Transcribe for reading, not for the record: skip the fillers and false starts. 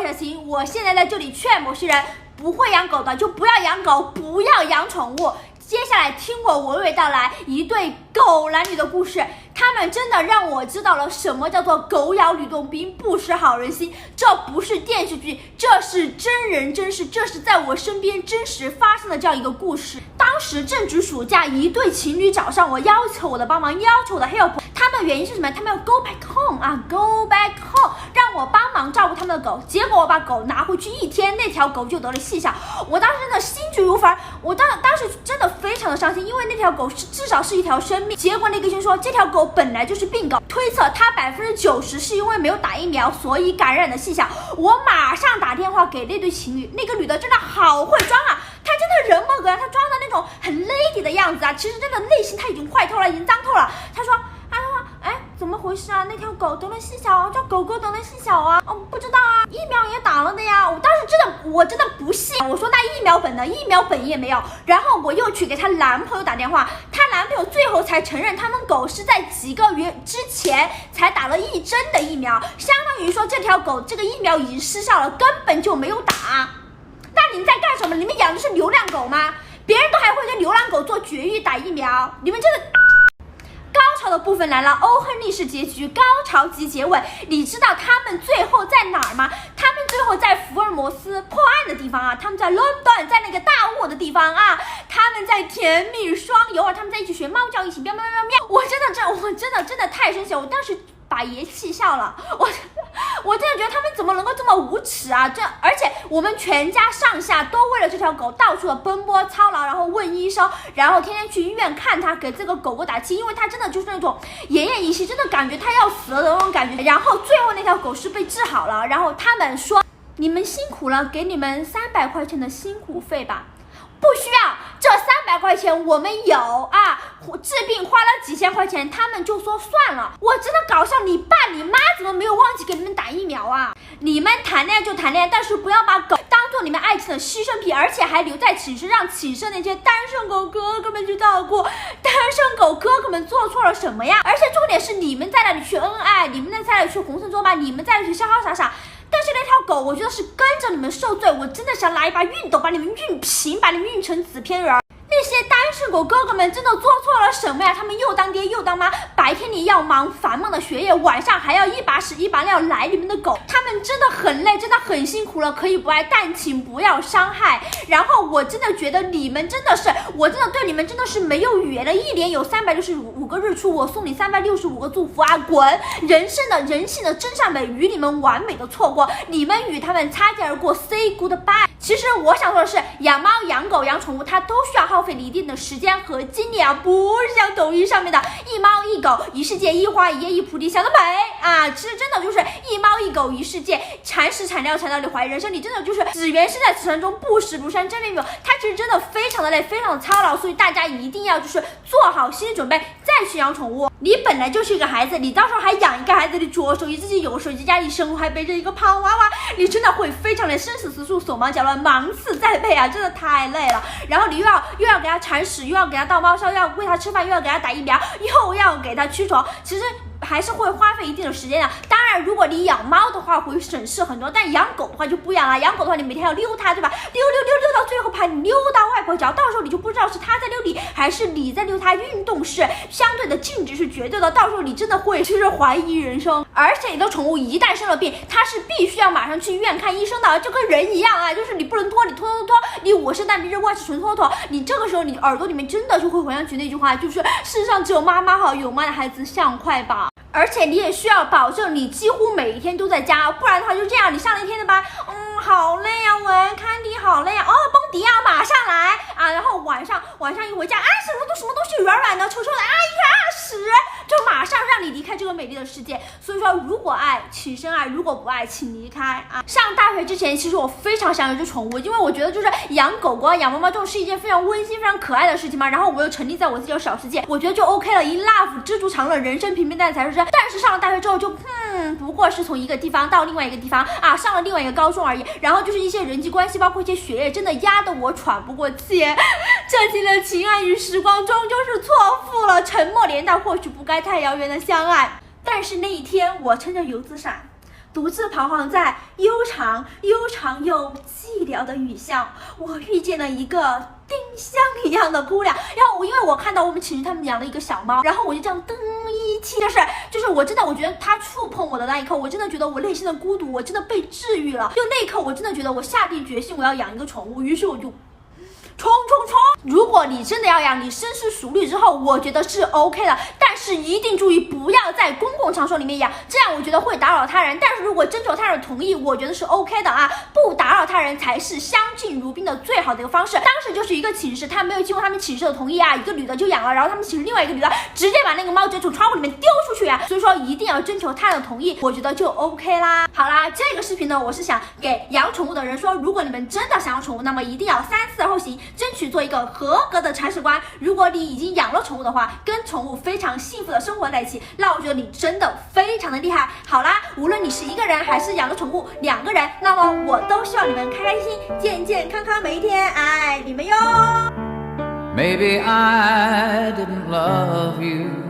者行，我现在在这里劝某些人，不会养狗的就不要养狗，不要养宠物。接下来听我娓娓道来一对狗男女的故事，他们真的让我知道了什么叫做狗咬吕洞宾，不识好人心。这不是电视剧，这是真人真事，这是在我身边真实发生的这样一个故事。当时正值暑假，一对情侣找上我，要求我的帮忙，要求我的 help。他们原因是什么？他们要 go back home 啊 ，go back home， 让我帮忙照顾他们的狗。结果我把狗拿回去一天，那条狗就得了细小。我当时真的心急如焚，我当时真的非常的伤心，因为那条狗至少是一条生命。结果那个医生说，这条狗本来就是病狗，推测它90%是因为没有打疫苗，所以感染的细小。我马上打电话给那对情侣，那个女的真的好会装啊，她真的人模狗样，她装的那种很 lady 的样子啊，其实真的内心她已经坏透了，已经脏透了。她说哎，怎么回事啊？那条狗得了细小，这狗狗得了细小啊？不知道啊，疫苗也打了的呀。我当时我真的不信，我说那疫苗本呢？疫苗本也没有。然后我又去给她男朋友打电话，她男朋友最后才承认，他们狗是在几个月之前才打了1针的疫苗，相当于说这条狗这个疫苗已经失效了，根本就没有打。那你们在干什么？你们养的是流浪狗吗？别人都还会跟流浪狗做绝育打疫苗，你们这个。高潮的部分来了，欧亨利式结局，高潮及结尾。你知道他们最后在哪儿吗？他们最后在福尔摩斯破案的地方啊，他们在 London， 在那个大雾的地方啊，他们在甜蜜双游啊，他们在一起学猫叫，一起喵喵喵喵。我真的太生气了，我当时把爷气笑了，我真的觉得他们怎么能够这么无耻啊！而且我们全家上下都为了这条狗到处的奔波操劳，然后问医生，然后天天去医院看它，给这个狗狗打气，因为它真的就是那种奄奄一息，真的感觉它要死了的那种感觉。然后最后那条狗是被治好了，然后他们说你们辛苦了，给你们300块钱的辛苦费吧。不需要，这300块钱我们有啊，治病花了几千块钱，他们就说算了。我真的搞笑，你爸你妈怎么没有忘记给你们打疫苗啊？你们谈恋爱就谈恋爱，但是不要把狗当做你们爱情的牺牲品，而且还留在寝室，让寝室那些单身狗哥哥们去照顾。单身狗哥哥们做错了什么呀？而且重点是你们在那里去恩爱，你们在那里去红尘作伴，你们在那里去潇潇洒洒。但是那条狗，我觉得是跟着你们受罪，我真的想拿一把熨斗把你们熨平，把你们熨成纸片人。那些单身狗哥哥们真的做错了什么呀？他们又当爹又当妈，白天你要忙繁忙的学业，晚上还要一把屎一把尿来你们的狗，他们真的很累，真的很辛苦了，可以不爱，但请不要伤害。然后我真的觉得你们真的是，我真的对你们真的是没有语言了。一年有365个日出，我送你365个祝福啊！滚！人性的真善美与你们完美的错过，你们与他们擦肩而过 ，say goodbye。其实我想说的是，养猫、养狗、养宠物，它都需要耗费一定的时间和精力啊，不是像抖音上面的一猫一狗一世界，一花一叶一菩提，想得美啊！其实真的就是一猫一狗一世界，铲屎铲尿铲到你怀疑人生，你真的就是只缘身在此生中，不识庐山真面目。它其实真的非常的累，非常的操劳，所以大家一定要就是做好心理准备再去养宠物。你本来就是一个孩子，你到时候还养一个孩子，你左手一只鸡，右手一只鸭，你身后还背着一个胖娃娃，你真的会非常的生死时速，手忙脚乱，芒刺在背啊，真的太累了。然后你又要给它铲屎，又要给它倒猫砂，又要喂它吃饭，又要给它打疫苗，又要给它驱虫，其实还是会花费一定的时间的。当然如果你养猫的话会省事很多，但养狗的话就不一样了。养狗的话你每天要溜它，对吧？溜到最后把你溜到外婆脚，到时候你就不知道是它在溜你还是你在溜它。运动是相对的，静止是绝对的，到时候你真的会就是怀疑人生。而且你的宠物一旦生了病，它是必须要马上去医院看医生的，就跟人一样啊，就是你不能拖，你拖，你我是蛋，你是万事纯拖，你这个时候你耳朵里面真的就会回想起那句话，就是世上只有妈妈好，有妈的孩子像块宝。而且你也需要保证你几乎每一天都在家，不然的话就这样，你上了一天的班，好累啊，喂，看迪好累啊，蹦迪啊，马上来啊，然后晚上一回家，什么东西软软的、臭臭的，一看屎，就马上让你离开这个美丽的世界。所以说，如果爱，请深爱；如果不爱，请离开啊！上大学之前，其实我非常想有一只宠物，因为我觉得就是养狗狗、养猫猫这种是一件非常温馨、非常可爱的事情嘛。然后我又沉溺在我自己的小世界，我觉得就 OK 了 ，in love， 知足常乐，人生平平淡淡才是真。但是上了大学之后就不过是从一个地方到另外一个地方啊，上了另外一个高中而已。然后就是一些人际关系，包括一些学业，真的压得我喘不过气。这期的情爱与时光终究是错付了，沉默连带或许不该太遥远的相爱。但是那一天，我撑着油纸伞，独自彷徨在悠长又寂寥的雨巷，我遇见了一个丁香一样的姑娘。然后因为我看到我们寝室他们养了一个小猫，然后我就这样噔一气，就是我真的我觉得它触碰我的那一刻，我真的觉得我内心的孤独我真的被治愈了。就那一刻我真的觉得我下定决心我要养一个宠物，于是我就冲！如果你真的要养，你深思熟虑之后，我觉得是 OK 的，但是一定注意不要在公共场所里面养，这样我觉得会打扰他人。但是如果征求他人同意，我觉得是 OK 的啊，不打扰他人才是相敬如宾的最好的一个方式。当时就是一个寝室，他没有经过他们寝室的同意啊，一个女的就养了，然后他们寝室另外一个女的直接把那个猫直接从窗户里面丢出去啊，所以说一定要征求他人的同意，我觉得就 OK 啦。好啦，这个视频呢，我是想给养宠物的人说，如果你们真的想要宠物，那么一定要三思而后行，争取做一个合格的铲屎官。如果你已经养了宠物的话，跟宠物非常幸福的生活在一起，那我觉得你真的非常的厉害。好啦，无论你是一个人还是养了宠物2个人，那么我都希望你们开开心心、健健康康每一天，爱你们哟。 Maybe I didn't love you